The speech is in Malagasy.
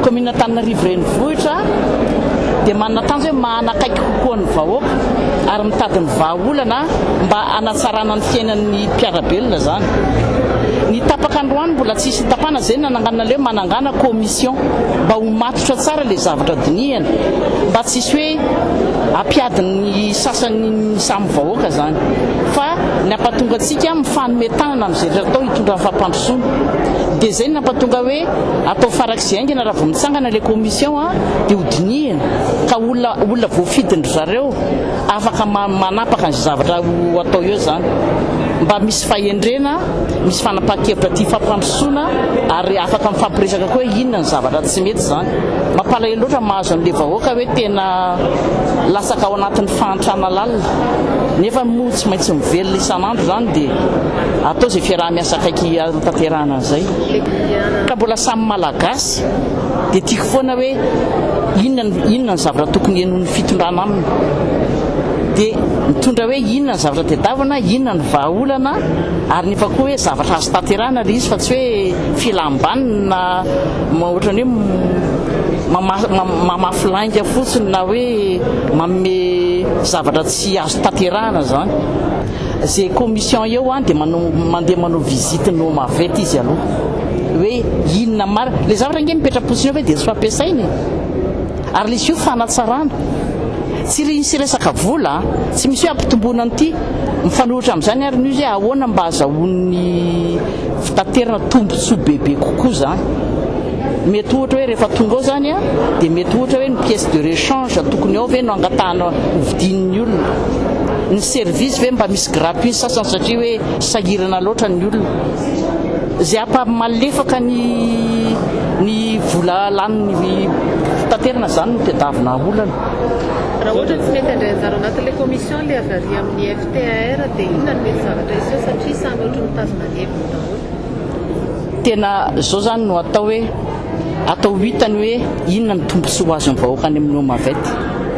commune Antananarivo renivohitra dia manana tanjo hoe manakaiky kokoa ny vahoaka ary mitady ny vahaolana mba hanatsarana ny fiainan'ny mpiarabelona zany. Ny tapaka androany mbola tsisy tapana zay nananganana leo manangana commission mba ho matotra tsara le zavatra dinihana mba tsisy hoe ampiadiny sasany samy vahoaka zany fa ny ampatonga antsika mifanometanana amin'izay atao hitondra ny fampandrosoana dia zay ny ampatonga hoe atao farak'izay aingana raha vao mitsangana le commission dia hodinihana ka olona voafidindry zareo afaka manapaka ny zavatra ho atao eo zany mba misy fahendrena misy fanapakevitra ty fampandrosoana ary afaka mifampiresaka koa hoe inona ny zavatra tsy mety zany. Mampalahelo loatra mahazo an'le vahoaka hoe tena lasaka ao anatin'ny fahantrana lalina nefa moa tsy maintsy mivelona isan'andro zany dia atao zay fiaraha-miasa akaiky tanterahana an'izay. Ka mbola samy malagasy dia tiako foana hoe inona ny zavatra tokony eno'ny fitondrana aminy dia mitondra hoe inona ny zavatra tedavana, inona ny vahaolana ary nefa koa hoe zavatra azo tanterahana le izy fa tsy hoe filambanina ohatra ny hoe mamafy fotsiny na hoe manome zavatra tsy azo tanterahana zany. Zay commission eo dia mandeha manao visite no mavety izy aloha hoe inona mara le zavatra nge mipetra-potsiny eo hoe dia tsy fampiasainy ary le izy io fanatsarana tsy resaka vola tsy misy hoe ampitomboana an'ity mifanohitra amin'izany ary ny izy hoe ahoana mba azahoan'ny fitaterana tombontsoa bebe kokoa zany. Mety ohatra hoe rehefa tonga ao zany dia mety ohatra hoe ny pièce de rechange tokony ao ve no angatahana hovidinin'ny olona, ny service ve mba misy gratuit sasany satria hoe sahirana loatra ny olona zay ampamalefaka ny vola lanin'ny fitaterana zany no tedavina olana. Raha ohatra tsy mety andray anatin'ilay commission le avy amin'ny FTAR dia inona no mety zavatra izy satria samy ohatra mitazona ny heviny daholo. Tena zao zany no atao hoe atao hitany hoe inona ny tombontsoa ho azon'ny vahoaka any amin'ny mavety.